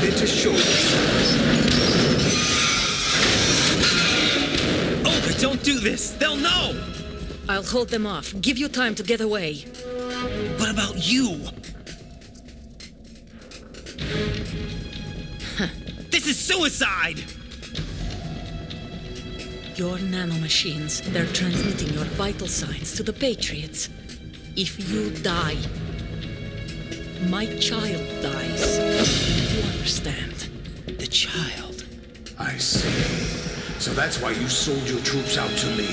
decided to show themselves. Oh, but don't do this! They'll know! I'll hold them off. Give you time to get away. What about you? This is suicide! Your nanomachines, they're transmitting your vital signs to the Patriots. If you die, my child dies. You understand? The child. I see. So that's why you sold your troops out to me.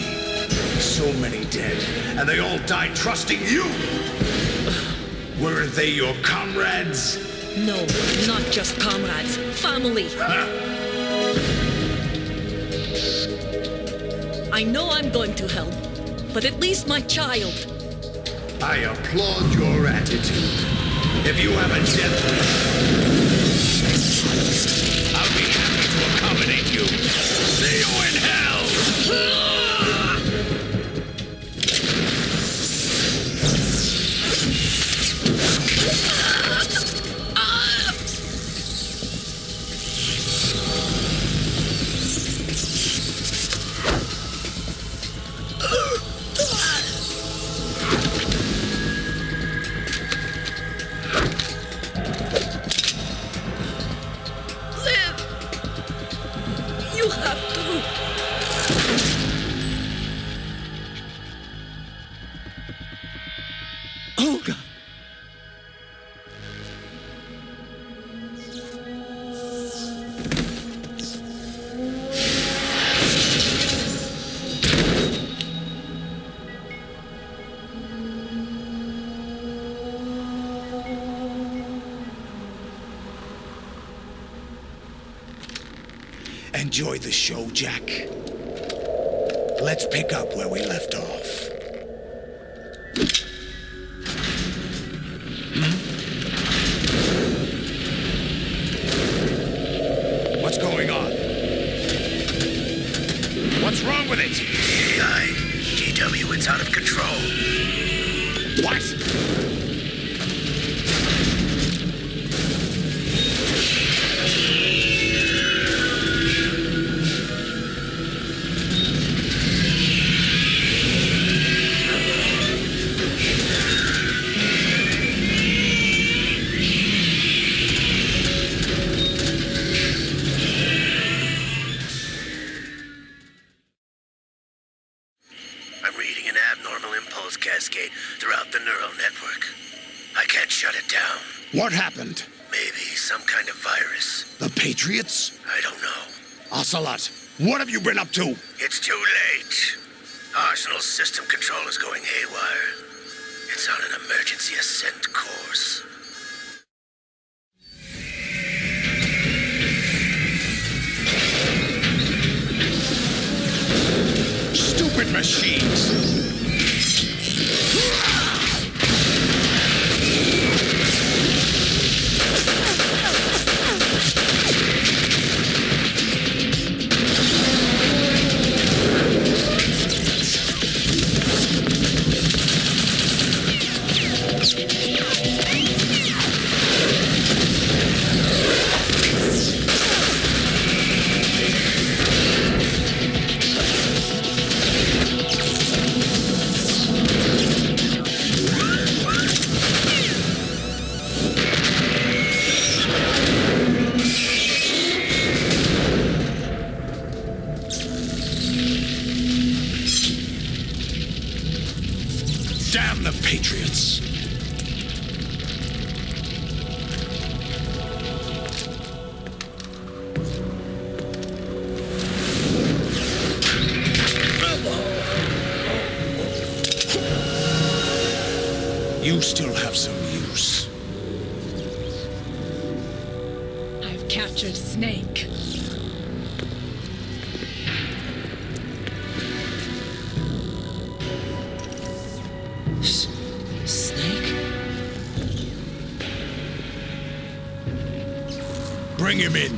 So many dead, and they all died trusting you! Weren't they your comrades? No, not just comrades. Family. I know I'm going to hell, but at least my child. I applaud your attitude. If you have a death wish, I'll be happy to accommodate you. See you in hell! Olga! Enjoy the show, Jack. Let's pick up where we left off. What's going on? What's wrong with it? GW, it's out of control. What? I'm reading an abnormal impulse cascade throughout the neural network. I can't shut it down. What happened? Maybe some kind of virus. The Patriots? I don't know. Ocelot, what have you been up to? It's too late. Arsenal's system control is going haywire. It's on an emergency ascent course. Stupid machines! Damn the Patriots! You still have some use. I've captured Snake. Snake? Bring him in.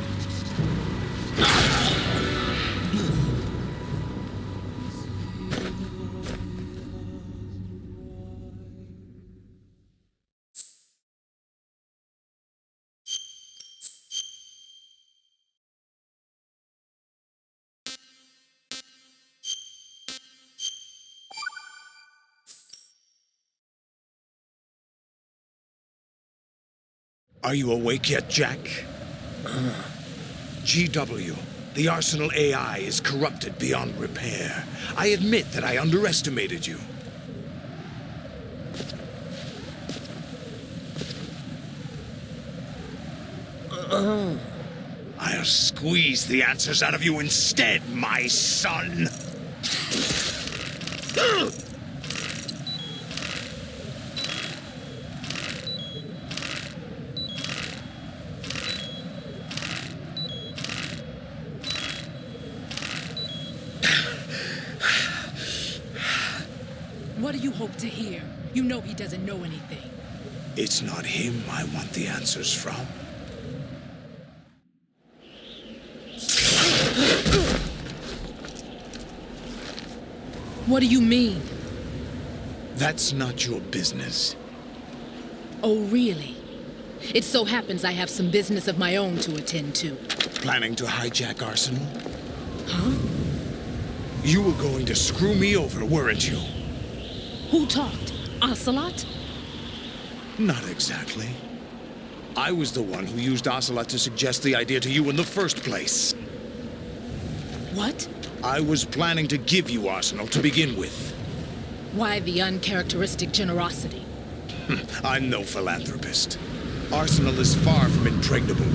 Are you awake yet, Jack? GW, the Arsenal AI is corrupted beyond repair. I admit that I underestimated you. I'll squeeze the answers out of you instead, my son! What do you hope to hear? You know he doesn't know anything. It's not him I want the answers from. What do you mean? That's not your business. Oh, really? It so happens I have some business of my own to attend to. Planning to hijack Arsenal? Huh? You were going to screw me over, weren't you? Who talked? Ocelot? Not exactly. I was the one who used Ocelot to suggest the idea to you in the first place. What? I was planning to give you Arsenal to begin with. Why the uncharacteristic generosity? I'm no philanthropist. Arsenal is far from impregnable.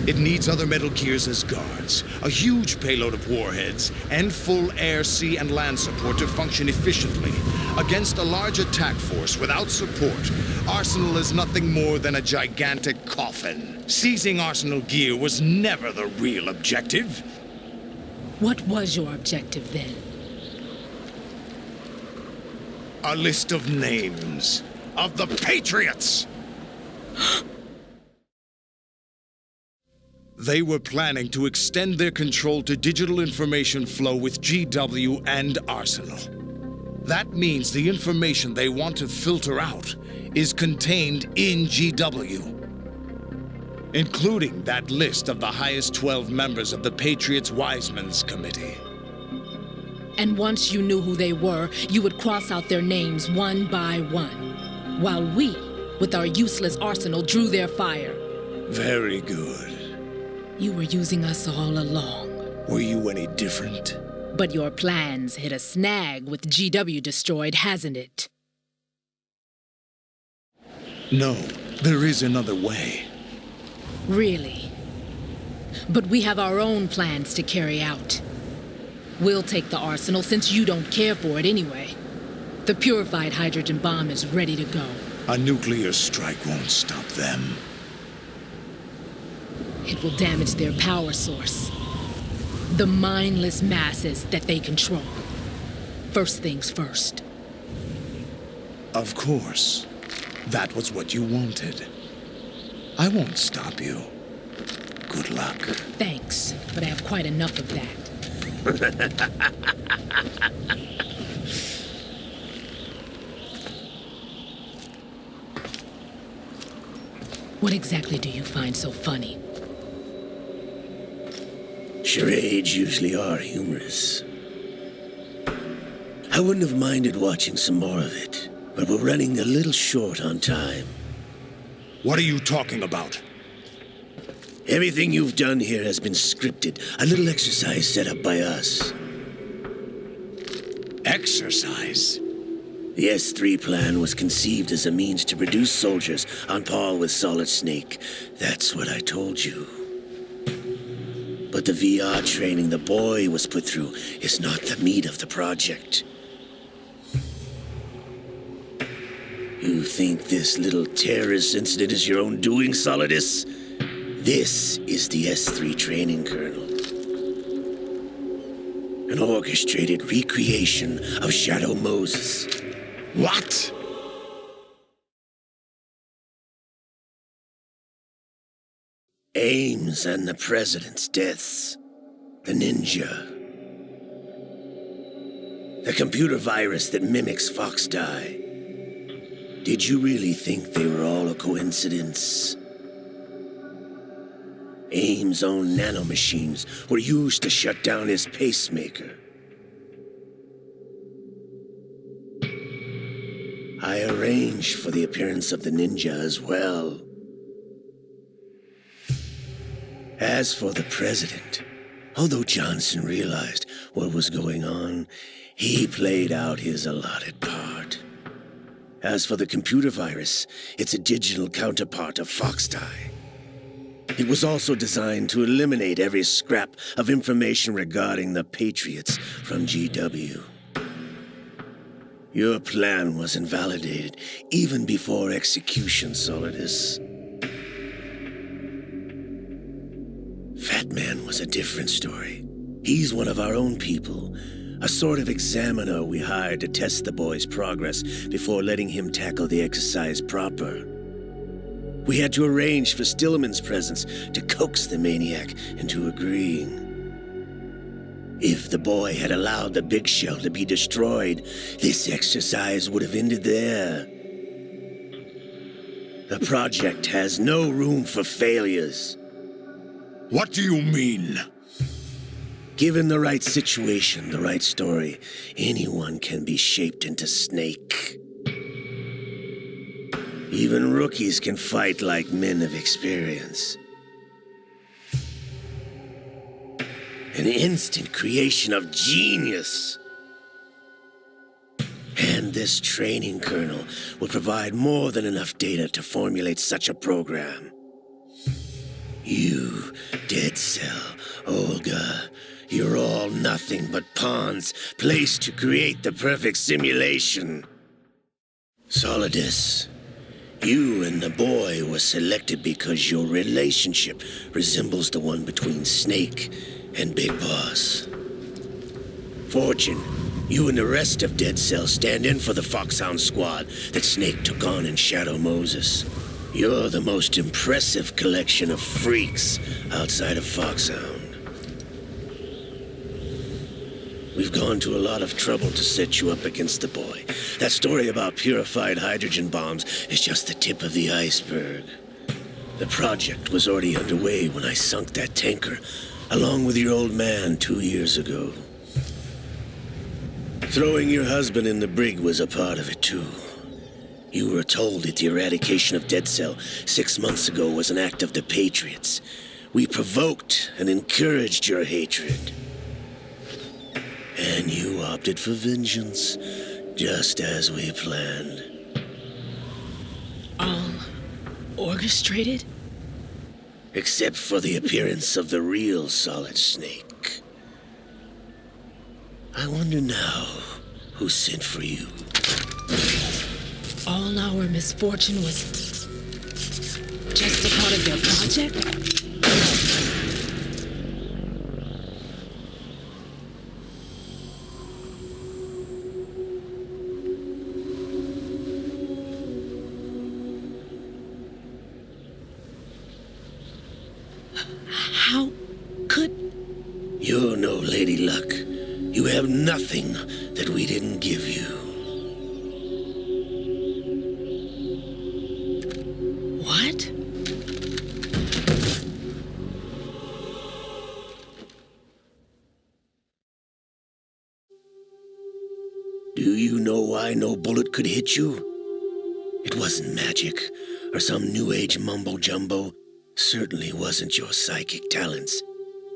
It needs other Metal Gears as guards, a huge payload of warheads, and full air, sea, and land support to function efficiently. Against a large attack force without support, Arsenal is nothing more than a gigantic coffin. Seizing Arsenal gear was never the real objective. What was your objective then? A list of names of the Patriots! They were planning to extend their control to digital information flow with GW and Arsenal. That means the information they want to filter out is contained in GW, including that list of the highest 12 members of the Patriots' Wiseman's Committee. And once you knew who they were, you would cross out their names one by one, while we, with our useless arsenal, drew their fire. Very good. You were using us all along. Were you any different? But your plans hit a snag with GW destroyed, hasn't it? No, there is another way. Really? But we have our own plans to carry out. We'll take the arsenal since you don't care for it anyway. The purified hydrogen bomb is ready to go. A nuclear strike won't stop them. It will damage their power source. The mindless masses that they control. First things first. Of course. That was what you wanted. I won't stop you. Good luck. Thanks, but I have quite enough of that. What exactly do you find so funny? Charades usually are humorous. I wouldn't have minded watching some more of it, but we're running a little short on time. What are you talking about? Everything you've done here has been scripted, a little exercise set up by us. Exercise? The S3 plan was conceived as a means to produce soldiers on par with Solid Snake. That's what I told you. But the VR training the boy was put through is not the meat of the project. You think this little terrorist incident is your own doing, Solidus? This is the S3 training kernel. An orchestrated recreation of Shadow Moses. What? Ames and the president's deaths. The ninja. The computer virus that mimics Foxdie. Did you really think they were all a coincidence? Ames' own nanomachines were used to shut down his pacemaker. I arranged for the appearance of the ninja as well. As for the president, although Johnson realized what was going on, he played out his allotted part. As for the computer virus, it's a digital counterpart of Foxdie. It was also designed to eliminate every scrap of information regarding the Patriots from GW. Your plan was invalidated even before execution, Solidus. Fat Man was a different story. He's one of our own people, a sort of examiner we hired to test the boy's progress before letting him tackle the exercise proper. We had to arrange for Stillman's presence to coax the maniac into agreeing. If the boy had allowed the big shell to be destroyed, this exercise would have ended there. The project has no room for failures. What do you mean? Given the right situation, the right story, anyone can be shaped into Snake. Even rookies can fight like men of experience. An instant creation of genius. And this training kernel will provide more than enough data to formulate such a program. You, Dead Cell, Olga, you're all nothing but pawns placed to create the perfect simulation. Solidus, you and the boy were selected because your relationship resembles the one between Snake and Big Boss. Fortune, you and the rest of Dead Cell stand in for the Foxhound squad that Snake took on in Shadow Moses. You're the most impressive collection of freaks outside of Foxhound. We've gone to a lot of trouble to set you up against the boy. That story about purified hydrogen bombs is just the tip of the iceberg. The project was already underway when I sunk that tanker, along with your old man 2 years ago. Throwing your husband in the brig was a part of it, too. You were told that the eradication of Dead Cell 6 months ago was an act of the Patriots. We provoked and encouraged your hatred. And you opted for vengeance, just as we planned. All orchestrated? Except for the appearance of the real Solid Snake. I wonder now who sent for you. All our misfortune was just a part of their project? How could... You're no Lady Luck. You have nothing that we didn't give you. What? Do you know why no bullet could hit you? It wasn't magic or some new age mumbo-jumbo. Certainly wasn't your psychic talents.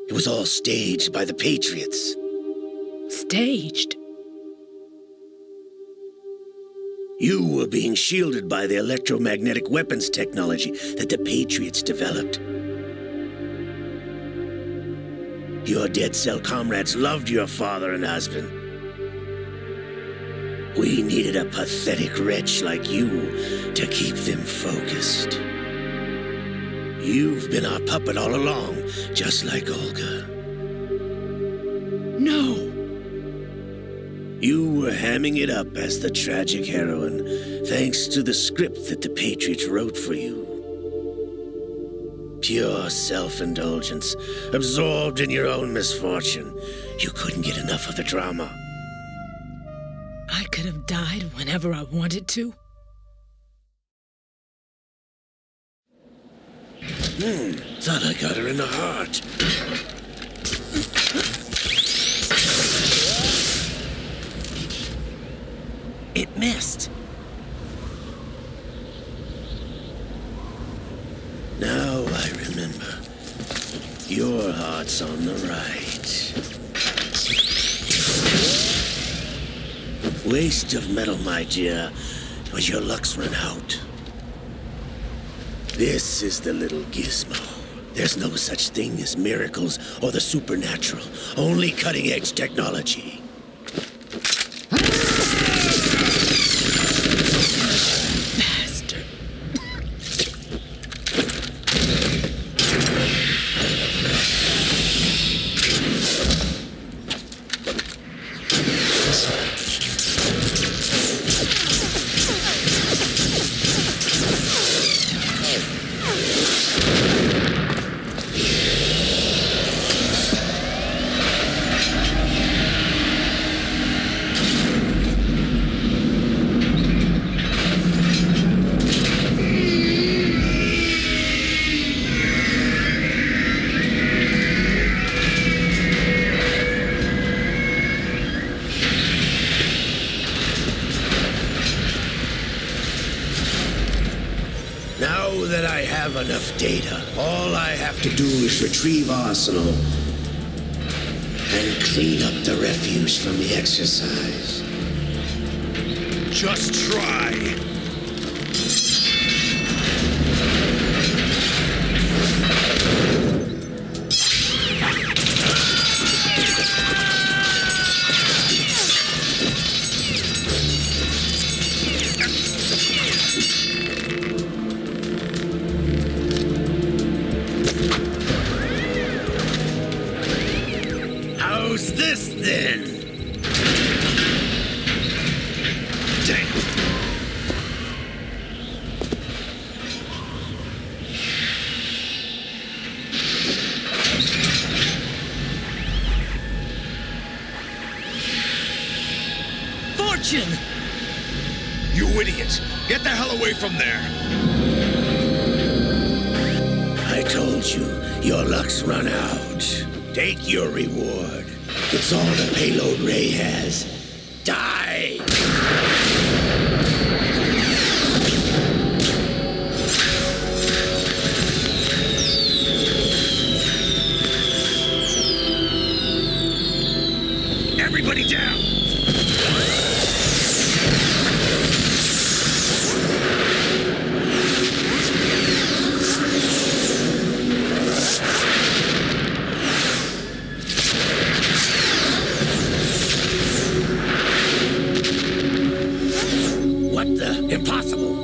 It was all staged by the Patriots. Staged? You were being shielded by the electromagnetic weapons technology that the Patriots developed. Your Dead Cell comrades loved your father and husband. We needed a pathetic wretch like you to keep them focused. You've been our puppet all along, just like Olga. No! You were hamming it up as the tragic heroine, thanks to the script that the Patriots wrote for you. Pure self-indulgence, absorbed in your own misfortune. You couldn't get enough of the drama. I could have died whenever I wanted to. Thought I got her in the heart. It missed. Now I remember. Your heart's on the right. Waste of metal, my dear, but your luck's run out. This is the little gizmo. There's no such thing as miracles or the supernatural, only cutting-edge technology. Bastard. Now that I have enough data, all I have to do is retrieve Arsenal and clean up the refuse from the exercise. Just try. How's this then? Damn. Fortune! You idiot! Get the hell away from there! I told you, your luck's run out. Take your reward. It's all the payload Ray has. Die! Everybody down! What the? Impossible!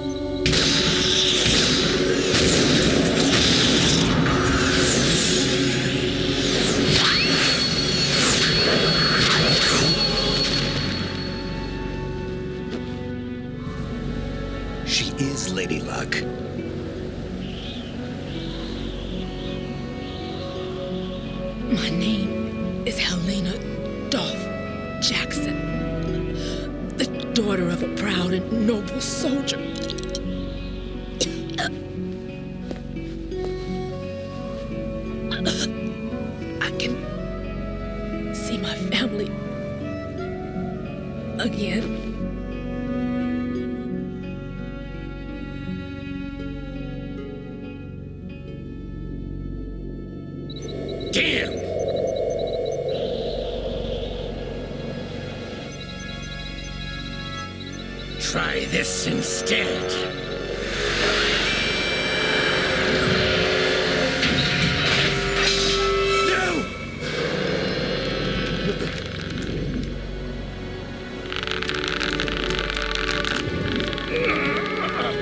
She is Lady Luck. My name is Helena Dolph Jackson, the daughter of a proud and noble soldier. I can see my family again. Damn! Try this instead. No!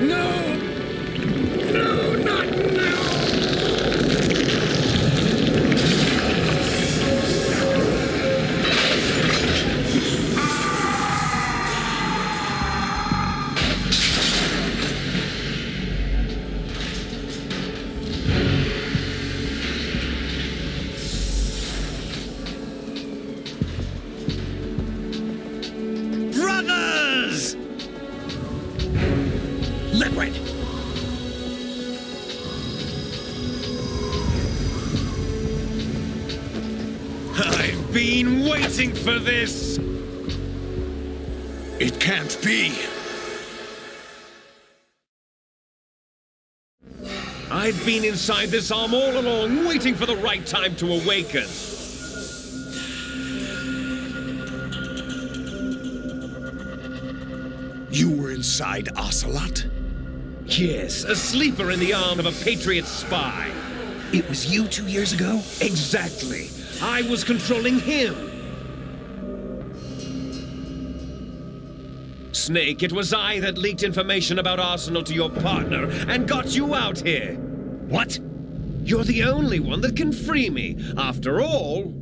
No! No, not now! Brothers! Liquid! I've been waiting for this! It can't be! I've been inside this arm all along, waiting for the right time to awaken. You were inside Ocelot? Yes, a sleeper in the arm of a Patriot spy. It was you 2 years ago? Exactly. I was controlling him. Snake, it was I that leaked information about Arsenal to your partner and got you out here. What? You're the only one that can free me. After all...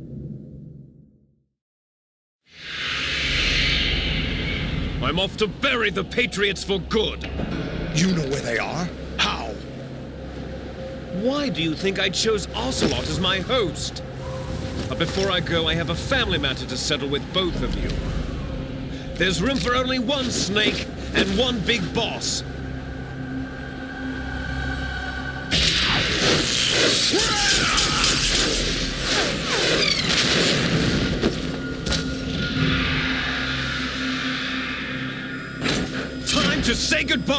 I'm off to bury the Patriots for good. You know where they are? How? Why do you think I chose Ocelot as my host? But before I go, I have a family matter to settle with both of you. There's room for only one Snake and one big boss. Time to say goodbye!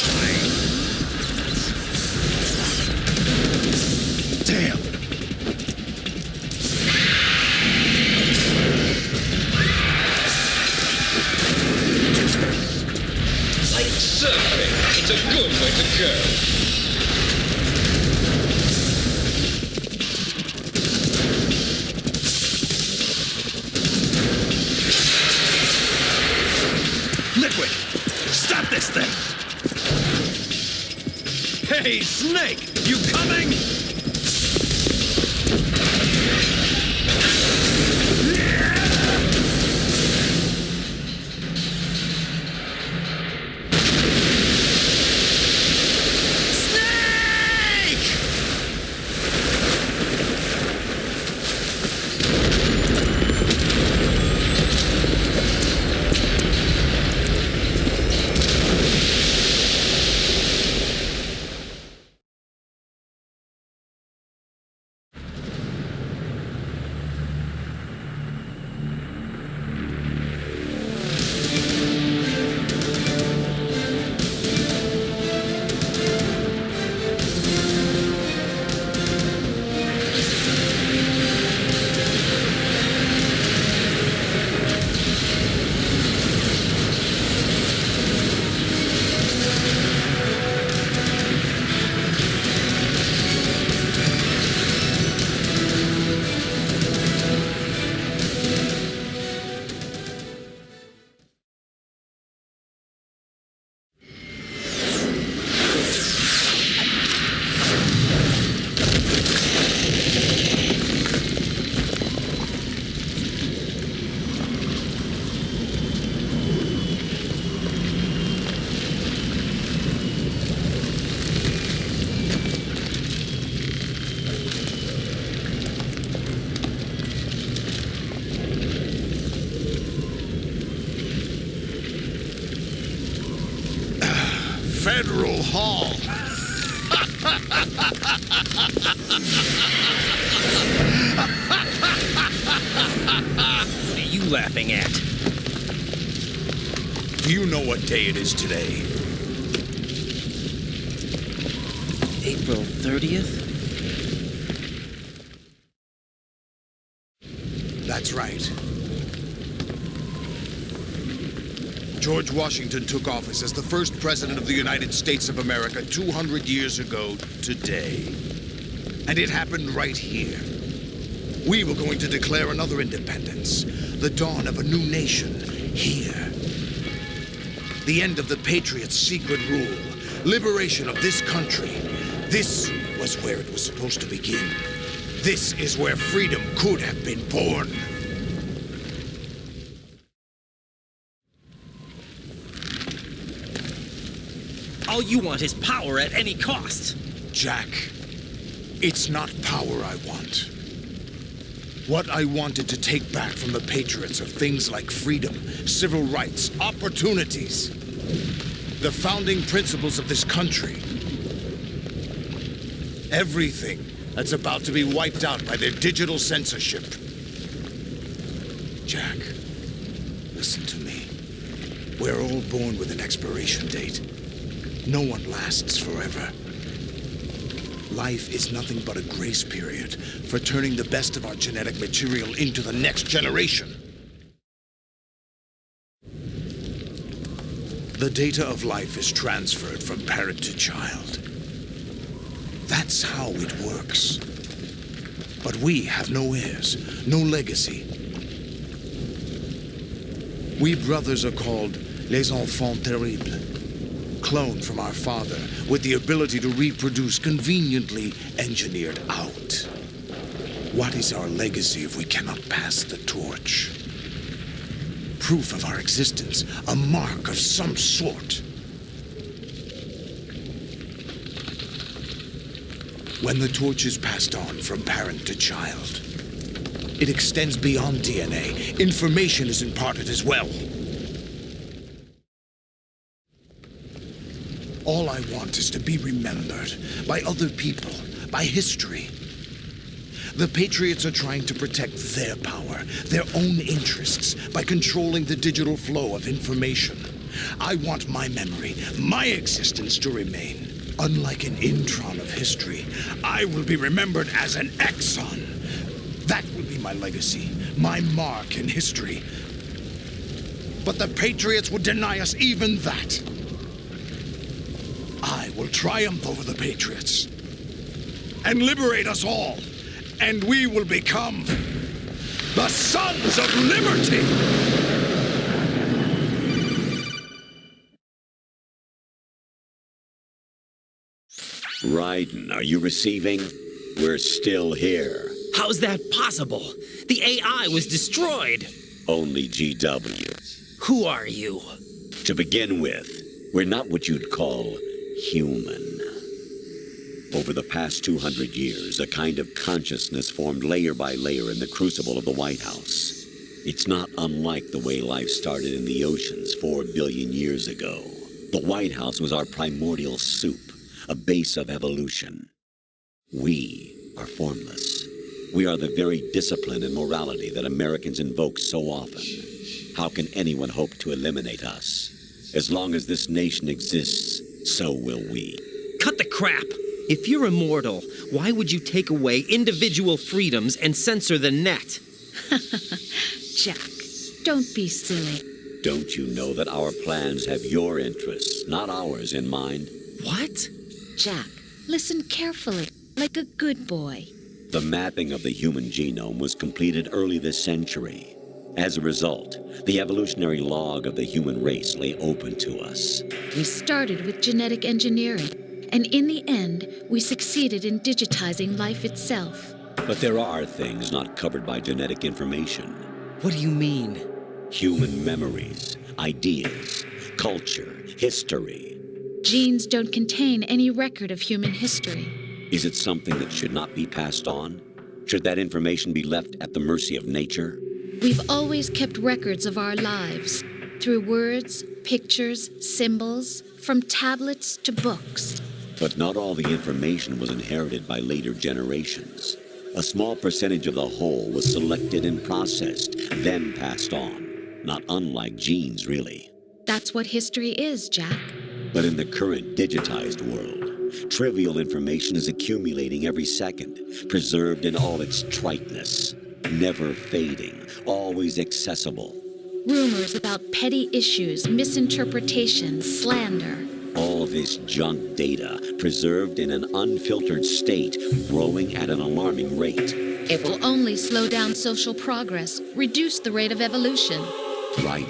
Damn! Like surfing, it's a good way to go. Liquid! Stop this thing! Hey, Snake! You coming? Federal Hall. What are you laughing at? Do you know what day it is today? April 30th? That's right. George Washington took office as the first president of the United States of America 200 years ago today. And it happened right here. We were going to declare another independence, the dawn of a new nation here. The end of the Patriots' secret rule, liberation of this country. This was where it was supposed to begin. This is where freedom could have been born. All you want is power at any cost. Jack, it's not power I want. What I wanted to take back from the Patriots are things like freedom, civil rights, opportunities. The founding principles of this country. Everything that's about to be wiped out by their digital censorship. Jack, listen to me. We're all born with an expiration date. No one lasts forever. Life is nothing but a grace period for turning the best of our genetic material into the next generation. The data of life is transferred from parent to child. That's how it works. But we have no heirs, no legacy. We brothers are called les enfants terribles, cloned from our father with the ability to reproduce conveniently engineered out. What is our legacy if we cannot pass the torch? Proof of our existence, a mark of some sort. When the torch is passed on from parent to child, it extends beyond DNA. Information is imparted as well. All I want is to be remembered by other people, by history. The Patriots are trying to protect their power, their own interests, by controlling the digital flow of information. I want my memory, my existence to remain. Unlike an intron of history, I will be remembered as an exon. That will be my legacy, my mark in history. But the Patriots would deny us even that. I will triumph over the Patriots and liberate us all, and we will become the Sons of Liberty! Raiden, are you receiving? We're still here. How's that possible? The AI was destroyed. Only GW. Who are you? To begin with, we're not what you'd call human. Over the past 200 years, a kind of consciousness formed layer by layer in the crucible of the White House. It's not unlike the way life started in the oceans 4 billion years ago. The White House was our primordial soup, a base of evolution. We are formless. We are the very discipline and morality that Americans invoke so often. How can anyone hope to eliminate us? As long as this nation exists, so will we. Cut the crap! If you're immortal, why would you take away individual freedoms and censor the net? Jack, don't be silly. Don't you know that our plans have your interests, not ours, in mind? What? Jack, listen carefully, like a good boy. The mapping of the human genome was completed early this century. As a result, the evolutionary log of the human race lay open to us. We started with genetic engineering, and in the end, we succeeded in digitizing life itself. But there are things not covered by genetic information. What do you mean? Human memories, ideas, culture, history. Genes don't contain any record of human history. Is it something that should not be passed on? Should that information be left at the mercy of nature? We've always kept records of our lives, through words, pictures, symbols, from tablets to books. But not all the information was inherited by later generations. A small percentage of the whole was selected and processed, then passed on. Not unlike genes, really. That's what history is, Jack. But in the current digitized world, trivial information is accumulating every second, preserved in all its triteness, never fading, always accessible. Rumors about petty issues, misinterpretations, slander. All this junk data, preserved in an unfiltered state, growing at an alarming rate. It will only slow down social progress, reduce the rate of evolution. Right.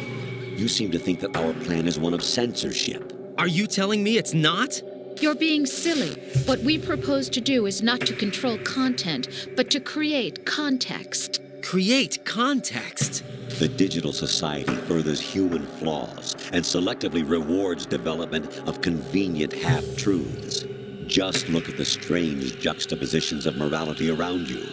You seem to think that our plan is one of censorship. Are you telling me it's not? You're being silly. What we propose to do is not to control content, but to create context. Create context? The digital society furthers human flaws and selectively rewards development of convenient half-truths. Just look at the strange juxtapositions of morality around you.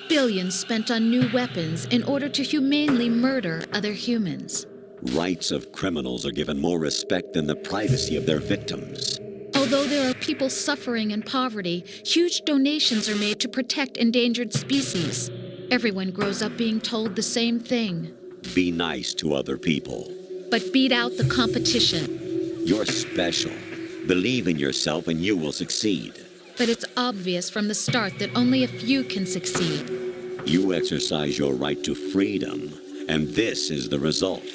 Billions spent on new weapons in order to humanely murder other humans. Rights of criminals are given more respect than the privacy of their victims. Although there are people suffering in poverty, huge donations are made to protect endangered species. Everyone grows up being told the same thing. Be nice to other people. But beat out the competition. You're special. Believe in yourself and you will succeed. But it's obvious from the start that only a few can succeed. You exercise your right to freedom, and this is the result.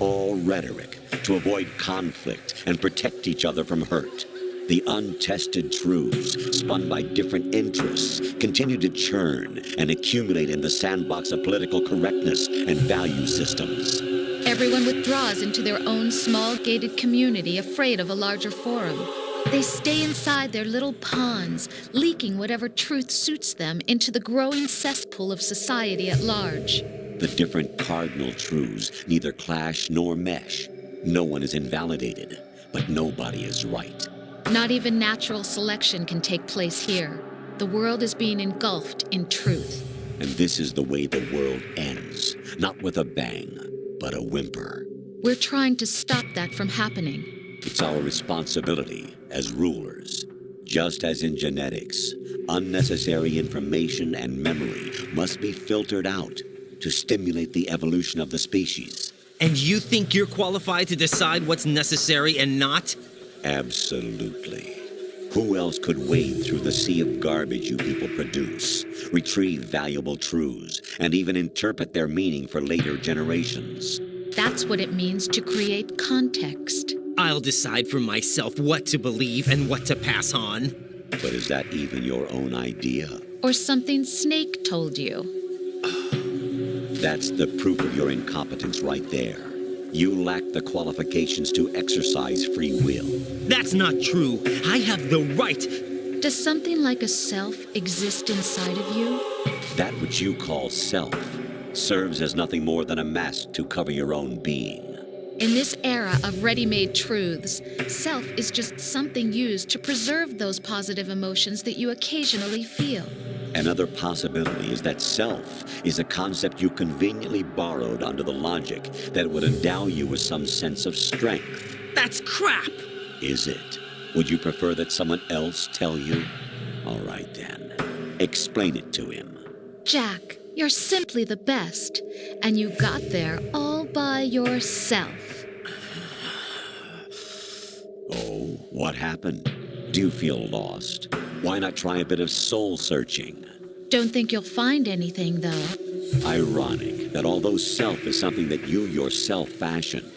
All rhetoric to avoid conflict and protect each other from hurt. The untested truths, spun by different interests, continue to churn and accumulate in the sandbox of political correctness and value systems. Everyone withdraws into their own small gated community, afraid of a larger forum. They stay inside their little ponds, leaking whatever truth suits them into the growing cesspool of society at large. The different cardinal truths neither clash nor mesh. No one is invalidated, but nobody is right. Not even natural selection can take place here. The world is being engulfed in truth. And this is the way the world ends, not with a bang, but a whimper. We're trying to stop that from happening. It's our responsibility as rulers. Just as in genetics, unnecessary information and memory must be filtered out to stimulate the evolution of the species. And you think you're qualified to decide what's necessary and not? Absolutely. Who else could wade through the sea of garbage you people produce, retrieve valuable truths, and even interpret their meaning for later generations? That's what it means to create context. I'll decide for myself what to believe and what to pass on. But is that even your own idea? Or something Snake told you. That's the proof of your incompetence right there. You lack the qualifications to exercise free will. That's not true. I have the right. Does something like a self exist inside of you? That which you call self serves as nothing more than a mask to cover your own being. In this era of ready-made truths, self is just something used to preserve those positive emotions that you occasionally feel. Another possibility is that self is a concept you conveniently borrowed under the logic that would endow you with some sense of strength. That's crap! Is it? Would you prefer that someone else tell you? All right then. Explain it to him. Jack, you're simply the best, and you got there all by yourself. Oh, what happened? Do you feel lost? Why not try a bit of soul searching? Don't think you'll find anything, though. Ironic that although self is something that you yourself fashioned,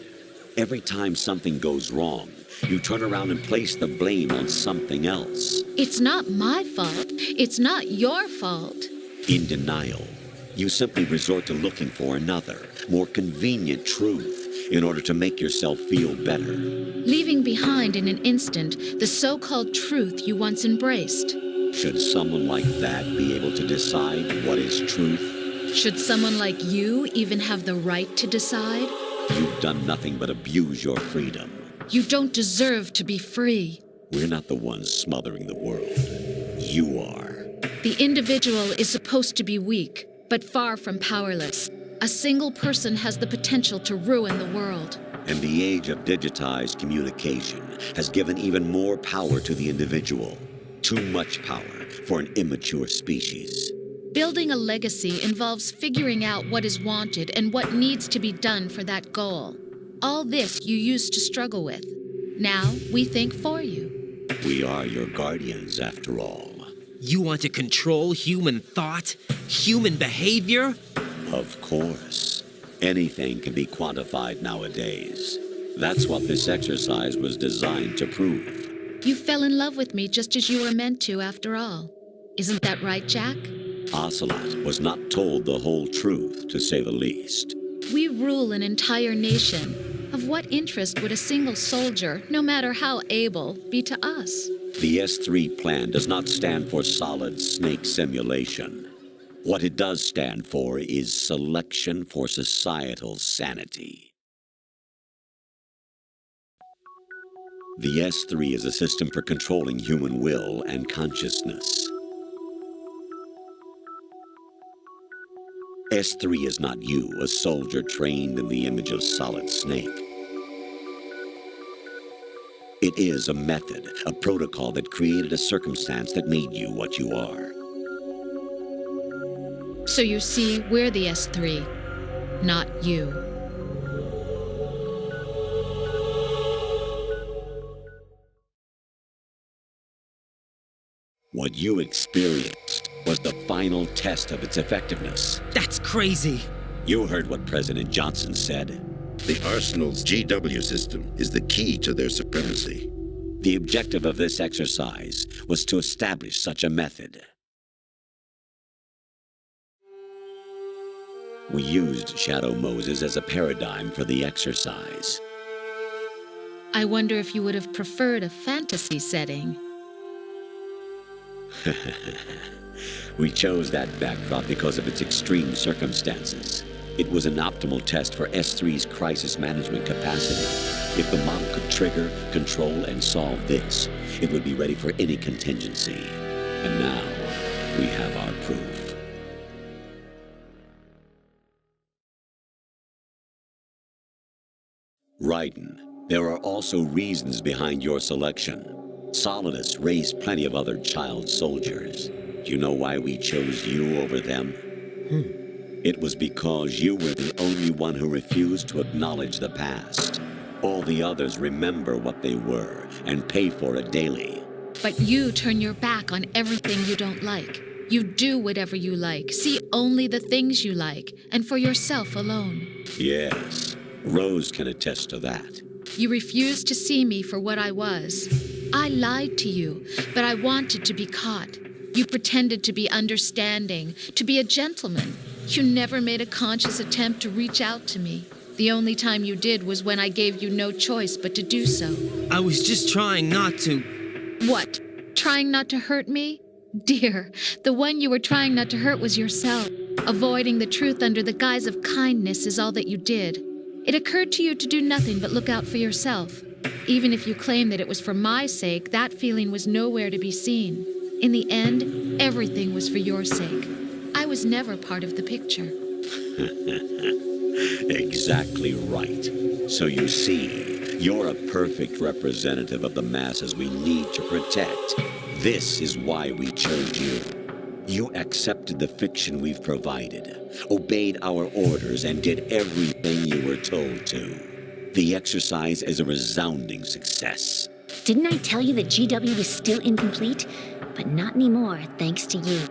every time something goes wrong, you turn around and place the blame on something else. It's not my fault. It's not your fault. In denial, you simply resort to looking for another, more convenient truth in order to make yourself feel better. Leaving behind in an instant the so-called truth you once embraced. Should someone like that be able to decide what is truth? Should someone like you even have the right to decide? You've done nothing but abuse your freedom. You don't deserve to be free. We're not the ones smothering the world. You are. The individual is supposed to be weak, but far from powerless. A single person has the potential to ruin the world. And the age of digitized communication has given even more power to the individual. Too much power for an immature species. Building a legacy involves figuring out what is wanted and what needs to be done for that goal. All this you used to struggle with. Now we think for you. We are your guardians, after all. You want to control human thought, human behavior? Of course. Anything can be quantified nowadays. That's what this exercise was designed to prove. You fell in love with me just as you were meant to, after all. Isn't that right, Jack? Ocelot was not told the whole truth, to say the least. We rule an entire nation. Of what interest would a single soldier, no matter how able, be to us? The S3 plan does not stand for solid snake simulation. What it does stand for is selection for societal sanity. The S3 is a system for controlling human will and consciousness. S3 is not you, a soldier trained in the image of solid snake. It is a method, a protocol that created a circumstance that made you what you are. So you see, we're the S3, not you. What you experienced was the final test of its effectiveness. That's crazy. You heard what President Johnson said. The Arsenal's GW system is the key to their supremacy. The objective of this exercise was to establish such a method. We used Shadow Moses as a paradigm for the exercise. I wonder if you would have preferred a fantasy setting. We chose that backdrop because of its extreme circumstances. It was an optimal test for S3's crisis management capacity. If the model could trigger, control, and solve this, it would be ready for any contingency. And now, we have our proof. Raiden, there are also reasons behind your selection. Solidus raised plenty of other child soldiers. Do you know why we chose you over them? It was because you were the only one who refused to acknowledge the past. All the others remember what they were and pay for it daily. But you turn your back on everything you don't like. You do whatever you like, see only the things you like, and for yourself alone. Yes, Rose can attest to that. You refused to see me for what I was. I lied to you, but I wanted to be caught. You pretended to be understanding, to be a gentleman. You never made a conscious attempt to reach out to me. The only time you did was when I gave you no choice but to do so. I was just trying not to. What? Trying not to hurt me? Dear, the one you were trying not to hurt was yourself. Avoiding the truth under the guise of kindness is all that you did. It occurred to you to do nothing but look out for yourself. Even if you claim that it was for my sake, that feeling was nowhere to be seen. In the end, everything was for your sake. I was never part of the picture. Exactly right. So you see, you're a perfect representative of the masses we need to protect. This is why we chose you. You accepted the fiction we've provided, obeyed our orders, and did everything you were told to. The exercise is a resounding success. Didn't I tell you that GW was still incomplete? But not anymore, thanks to you.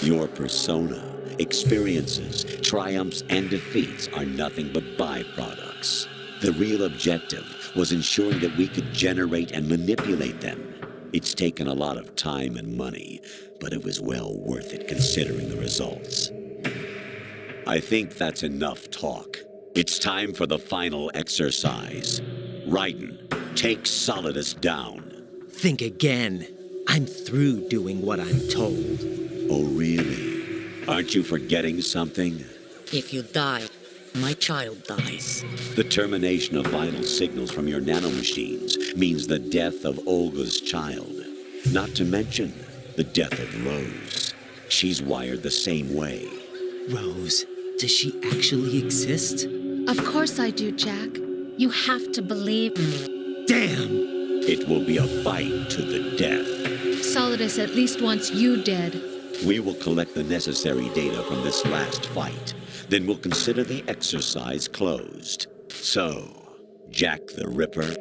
Your persona, experiences, triumphs, and defeats are nothing but byproducts. The real objective was ensuring that we could generate and manipulate them. It's taken a lot of time and money, but it was well worth it considering the results. I think that's enough talk. It's time for the final exercise. Raiden, take Solidus down. Think again. I'm through doing what I'm told. Oh, really? Aren't you forgetting something? If you die, my child dies. The termination of vital signals from your nanomachines means the death of Olga's child. Not to mention the death of Rose. She's wired the same way. Rose, does she actually exist? Of course I do, Jack. You have to believe me. Damn! It will be a fight to the death. Solidus at least wants you dead. We will collect the necessary data from this last fight. Then we'll consider the exercise closed. So, Jack the Ripper,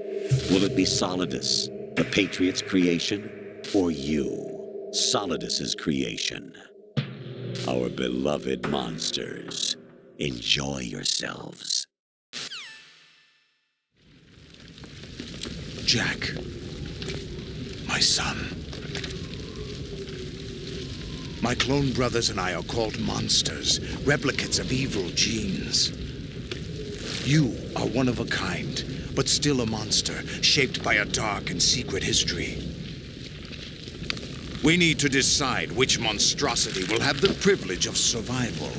will it be Solidus, the Patriot's creation, or you, Solidus's creation? Our beloved monsters, enjoy yourselves. Jack, my son. My clone brothers and I are called monsters, replicates of evil genes. You are one of a kind, but still a monster, shaped by a dark and secret history. We need to decide which monstrosity will have the privilege of survival.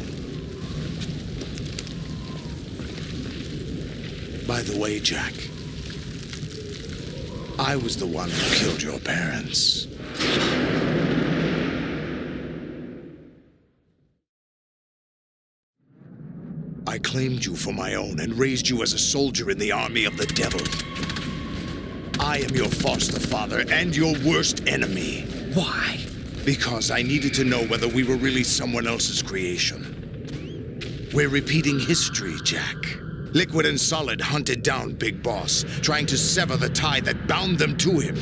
By the way, Jack, I was the one who killed your parents. I claimed you for my own and raised you as a soldier in the army of the devil. I am your foster father and your worst enemy. Why? Because I needed to know whether we were really someone else's creation. We're repeating history, Jack. Liquid and Solid hunted down Big Boss, trying to sever the tie that bound them to him.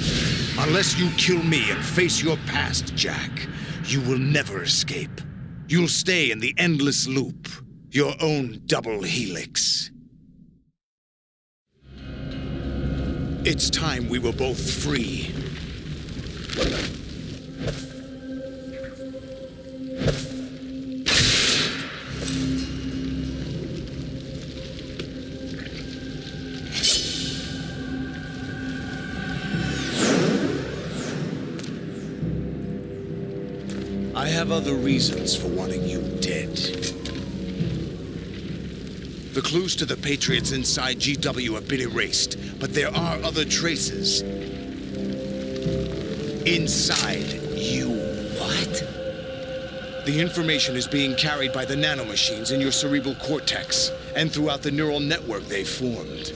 Unless you kill me and face your past, Jack, you will never escape. You'll stay in the endless loop, your own double helix. It's time we were both free. I have other reasons for wanting you dead. The clues to the Patriots inside GW have been erased, but there are other traces. Inside you. What? The information is being carried by the nanomachines in your cerebral cortex, and throughout the neural network they formed.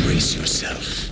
Brace yourself.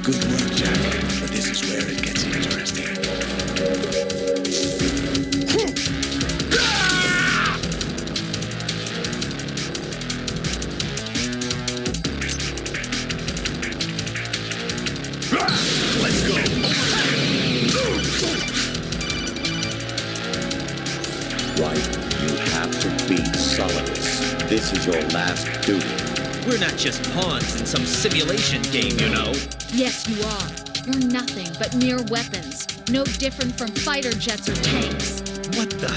Good work, Jack, but this is where it gets interesting. Let's go. Right, you have to beat Solidus. This is your last duty. We're not just pawns in some simulation game, you know. Yes, you are. You're nothing but mere weapons. No different from fighter jets or tanks. What the?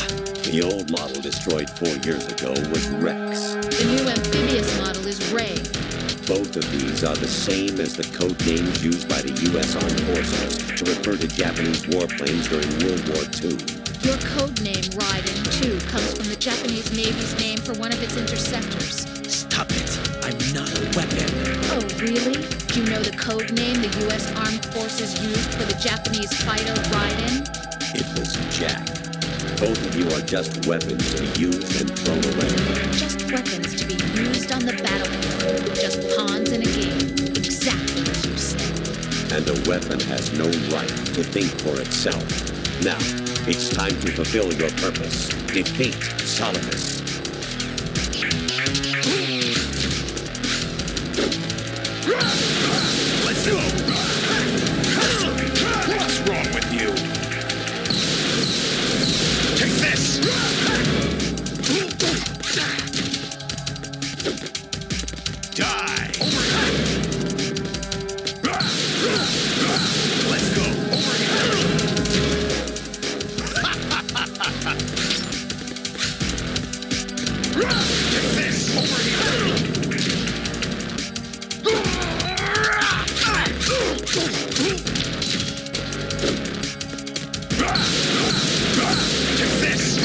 The old model destroyed 4 years ago was Rex. The new amphibious model is Ray. Both of these are the same as the code names used by the U.S. Armed Forces to refer to Japanese warplanes during World War II. Your code name, Raiden, too, comes from the Japanese Navy's name for one of its interceptors. Stop it. I'm not a weapon. Oh, really? Do you know the code name the U.S. Armed Forces used for the Japanese fighter Raiden? It was Jack. Both of you are just weapons to be used and thrown away. Just weapons to be used on the battlefield. Just pawns in a game. Exactly as you said. And a weapon has no right to think for itself. Now, it's time to fulfill your purpose. Defeat Solidus. Let's go! What's wrong with you? Take this! Die! Let's go! Take this! Over here! Take this!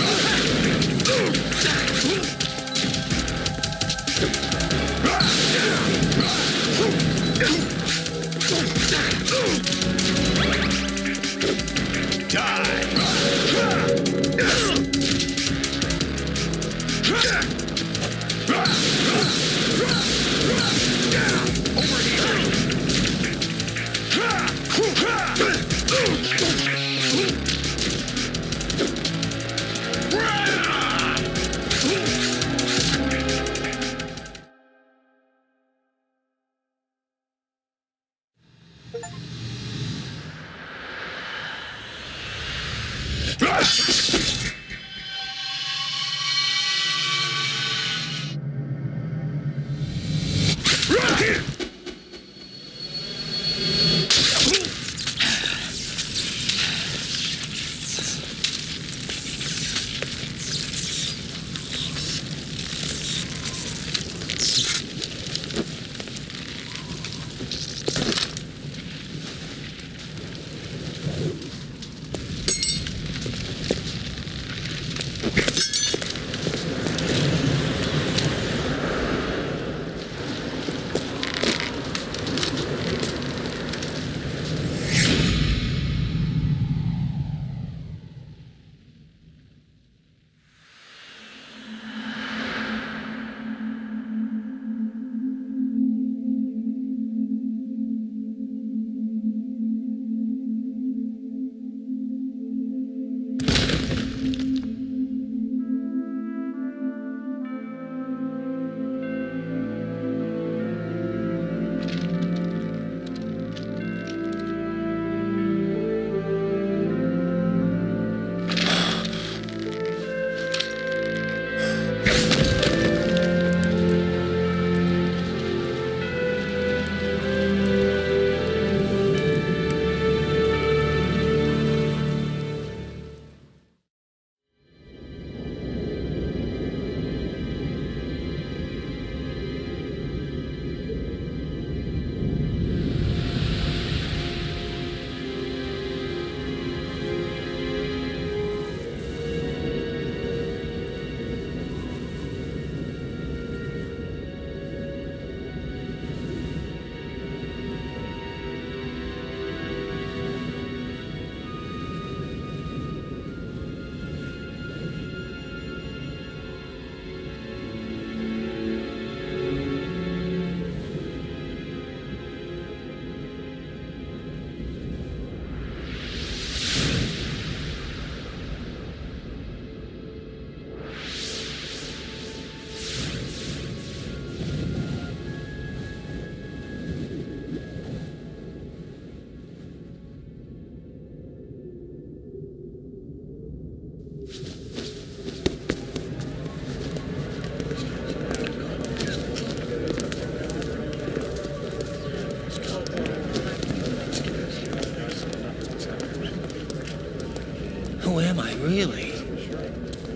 Who am I, really?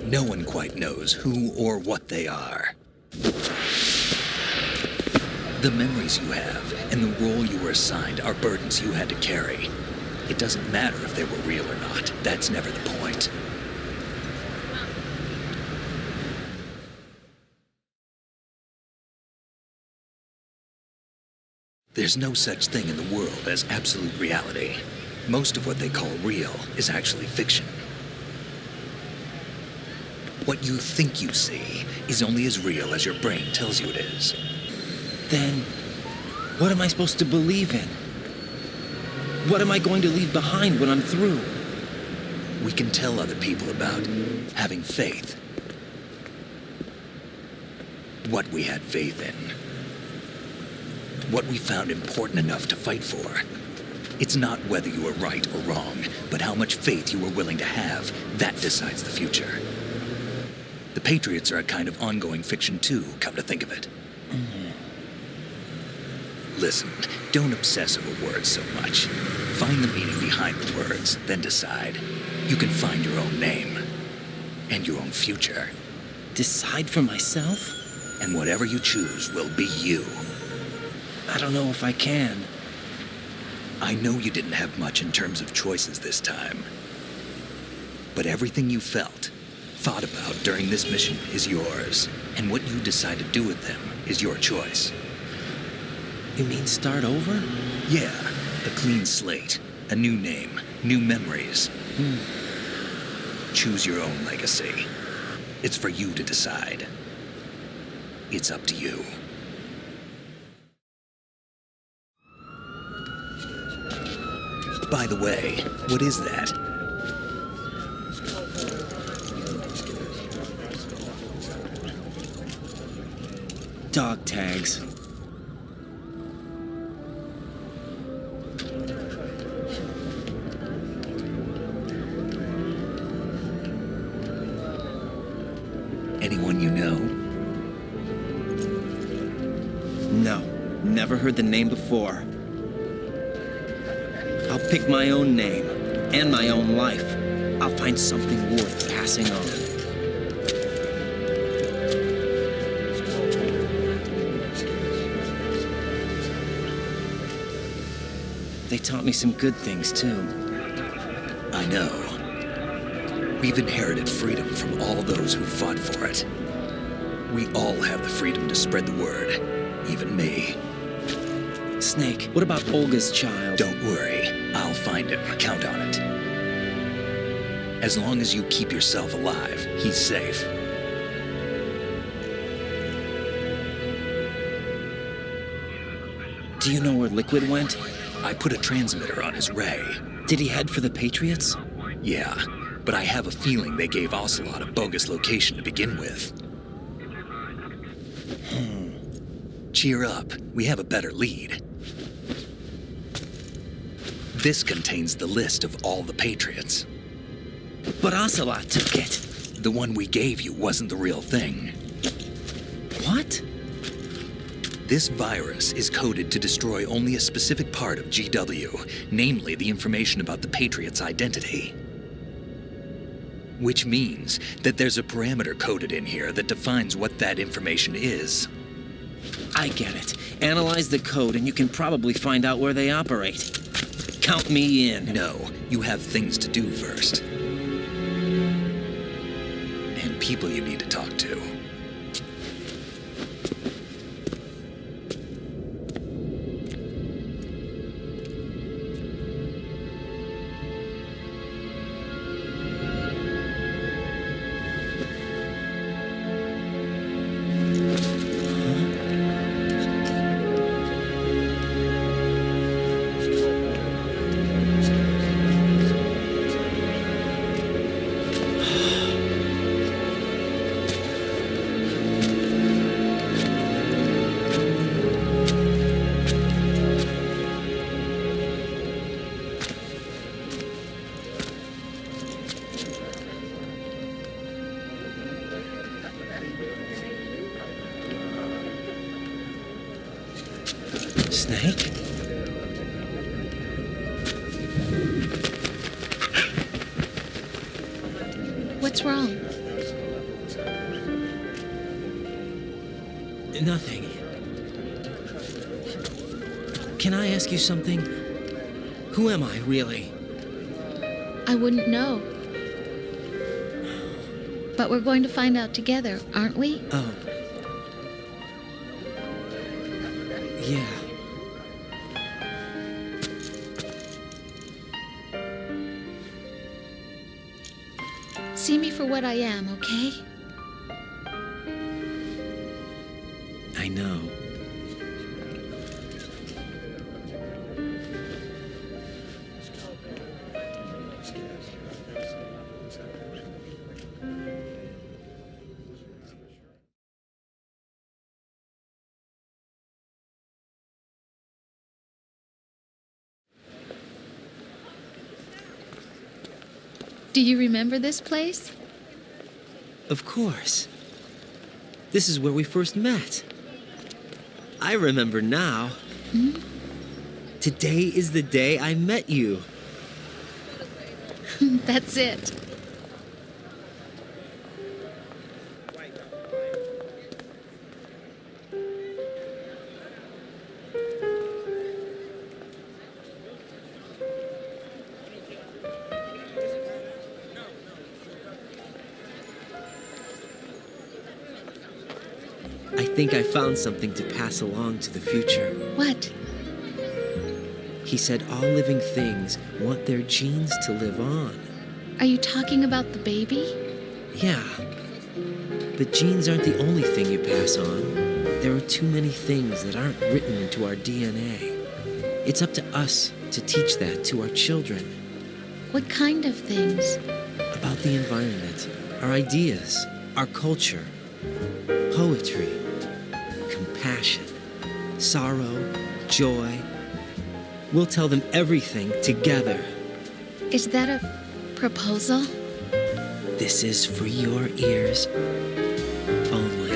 No one quite knows who or what they are. The memories you have and the role you were assigned are burdens you had to carry. It doesn't matter if they were real or not. That's never the point. There's no such thing in the world as absolute reality. Most of what they call real is actually fiction. What you think you see is only as real as your brain tells you it is. Then, what am I supposed to believe in? What am I going to leave behind when I'm through? We can tell other people about having faith. What we had faith in. What we found important enough to fight for. It's not whether you were right or wrong, but how much faith you were willing to have. That decides the future. The Patriots are a kind of ongoing fiction too, come to think of it. Listen, don't obsess over words so much. Find the meaning behind the words, then decide. You can find your own name. And your own future. Decide for myself? And whatever you choose will be you. I don't know if I can. I know you didn't have much in terms of choices this time. But everything you felt, thought about during this mission is yours. And what you decide to do with them is your choice. You mean start over? Yeah, a clean slate, a new name, new memories. Choose your own legacy. It's for you to decide. It's up to you. By the way, what is that? Dog tags. Anyone you know? No, never heard the name before. I'll pick my own name and my own life. I'll find something worth passing on. They taught me some good things, too. I know. We've inherited freedom from all those who fought for it. We all have the freedom to spread the word, even me. Snake, what about Olga's child? Don't worry, I'll find him. Count on it. As long as you keep yourself alive, he's safe. Do you know where Liquid went? I put a transmitter on his ray. Did he head for the Patriots? Yeah, but I have a feeling they gave Ocelot a bogus location to begin with. Cheer up, we have a better lead. This contains the list of all the Patriots. But Ocelot took it. The one we gave you wasn't the real thing. What? This virus is coded to destroy only a specific part of GW, namely the information about the Patriot's identity. Which means that there's a parameter coded in here that defines what that information is. I get it. Analyze the code and you can probably find out where they operate. Count me in. No, you have things to do first. And people you need to talk to. Snake? What's wrong? Nothing. Can I ask you something? Who am I, really? I wouldn't know. But we're going to find out together, aren't we? Oh. Yeah. See me for what I am, okay? I know. Do you remember this place? Of course. This is where we first met. I remember now. Today is the day I met you. That's it. I think I found something to pass along to the future. What? He said all living things want their genes to live on. Are you talking about the baby? Yeah. But genes aren't the only thing you pass on. There are too many things that aren't written into our DNA. It's up to us to teach that to our children. What kind of things? About the environment, our ideas, our culture, poetry, compassion, sorrow, joy. We'll tell them everything together. Is that a proposal? This is for your ears only.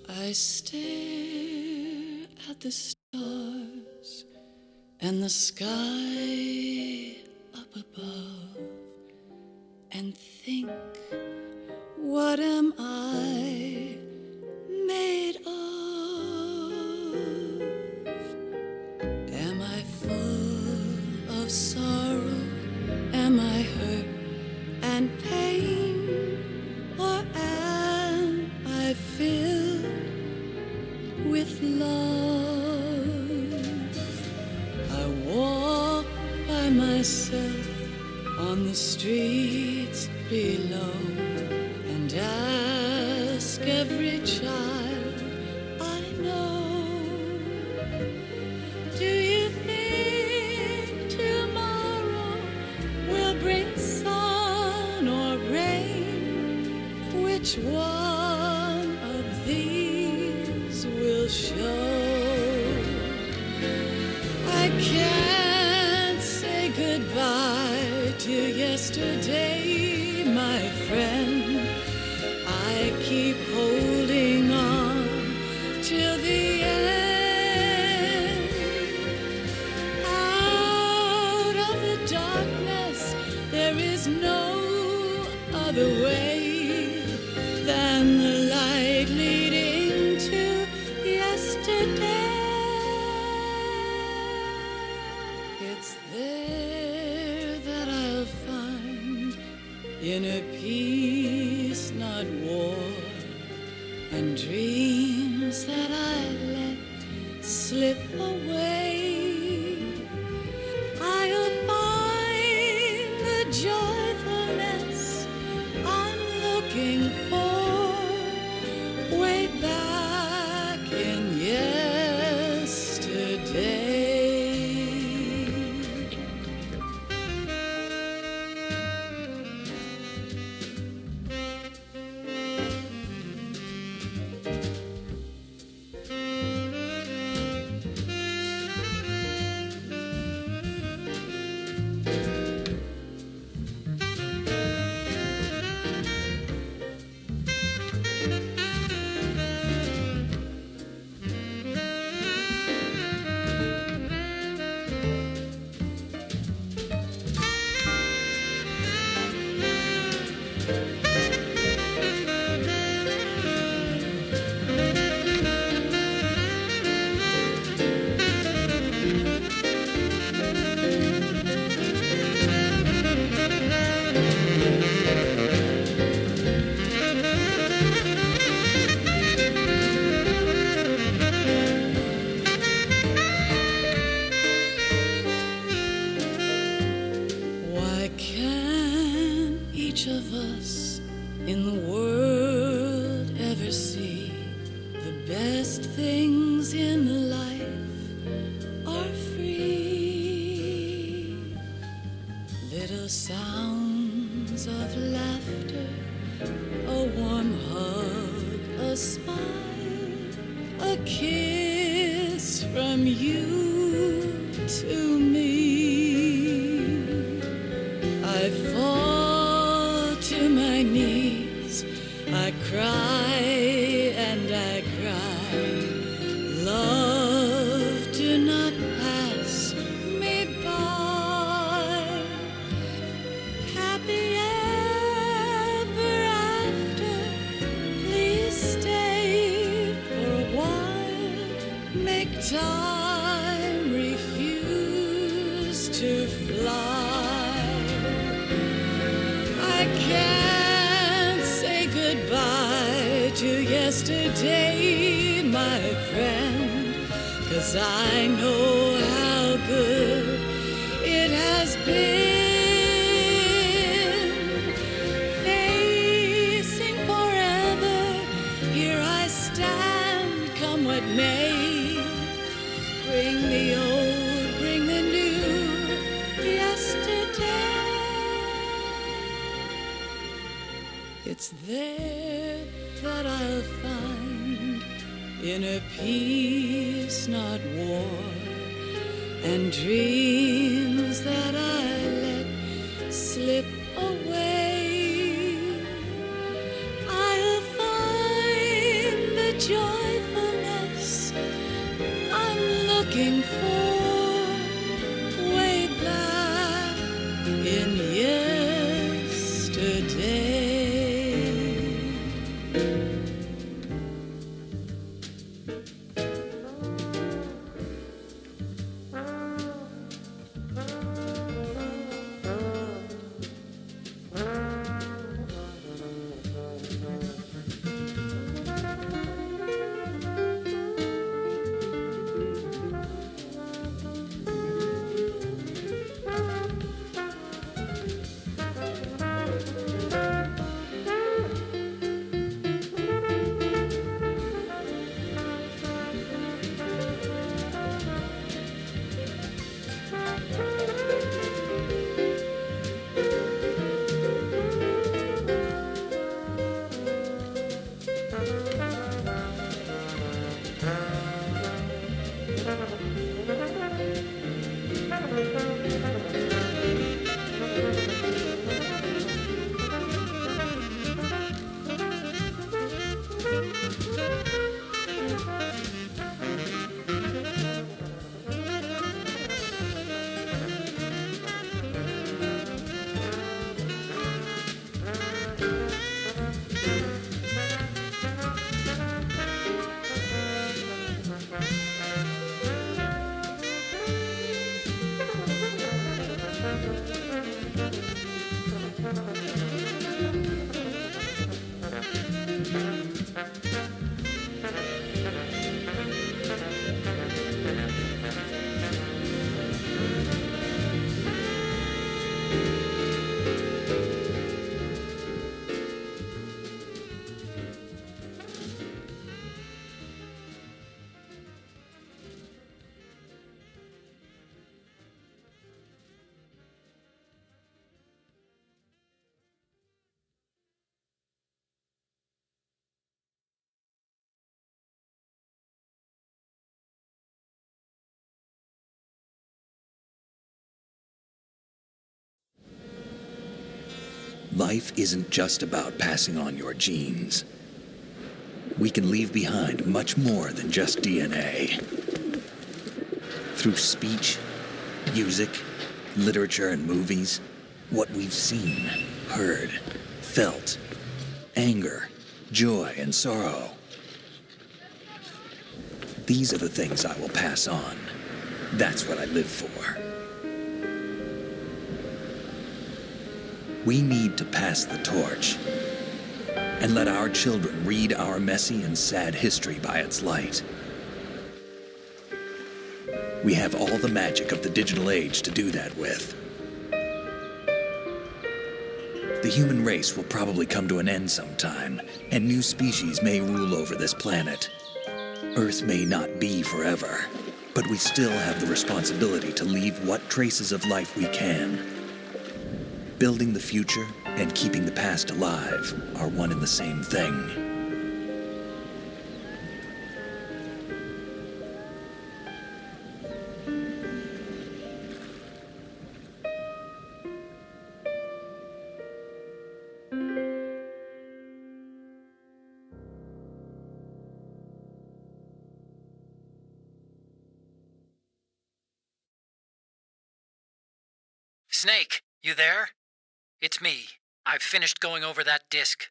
I stare at the stars and the sky up above and think, what am I made of? Am I full of sorrow? Am I hurt and pain? Or am I filled with love? I walk by myself on the streets below and ask every child I know, do you think tomorrow will bring sun or rain? Which one of these will show? I can't say goodbye to yesterday, my friend. I keep holding on till the end. Out of the darkness, there is no other way than the light leading to yesterday. It's there that I'll find inner peace, not war, and dreams that I let slip away. I'll find the joyfulness I'm looking for way back in yesterday. from you to me. I fall to my knees, I cry and I cry. Love, do not pass me by. Happy ever after, please stay for a while. Make time, refuse to fly. I can't say goodbye to yesterday, my friend, 'cause I know how good it has been. Facing forever, here I stand, come what may. Bring the old, bring the new, yesterday. It's there that I'll find inner peace, not war, and dreams that I let slip away. I'll find the joyfulness I'm looking for way back in yesterday. Life isn't just about passing on your genes. We can leave behind much more than just DNA. Through speech, music, literature, and movies, what we've seen, heard, felt, anger, joy, and sorrow. These are the things I will pass on. That's what I live for. We need to pass the torch and let our children read our messy and sad history by its light. We have all the magic of the digital age to do that with. The human race will probably come to an end sometime, and new species may rule over this planet. Earth may not be forever, but we still have the responsibility to leave what traces of life we can. Building the future and keeping the past alive are one and the same thing. Snake, you there? It's me. I've finished going over that disc.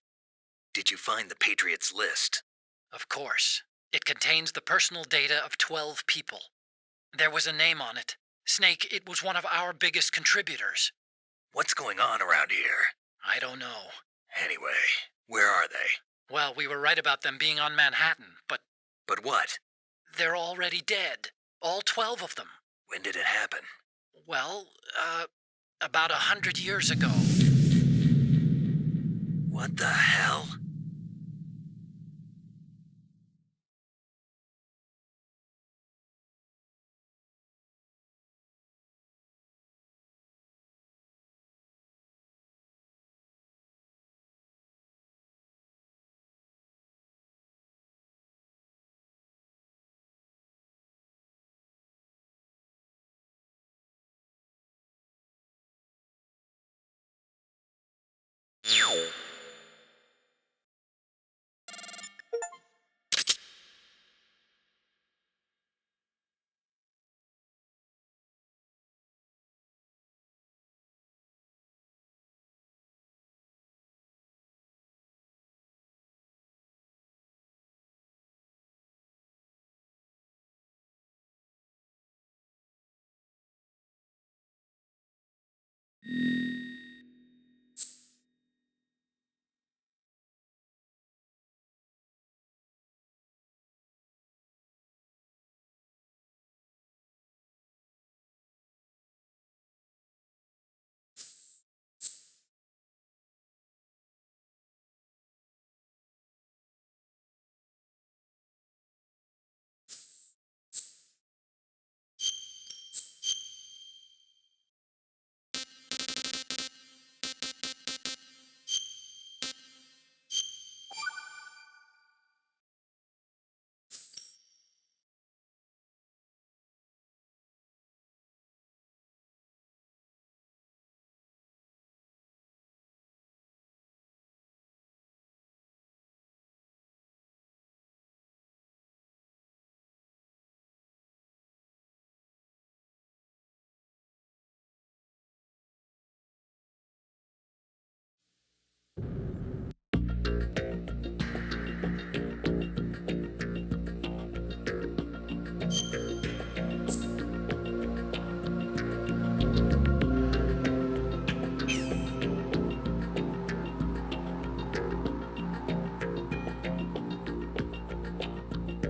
Did you find the Patriots list? Of course. It contains the personal data of 12 people. There was a name on it. Snake, it was one of our biggest contributors. What's going on around here? I don't know. Anyway, where are they? Well, we were right about them being on Manhattan, but... But what? They're already dead. All 12 of them. When did it happen? Well, about 100 years ago. What the hell?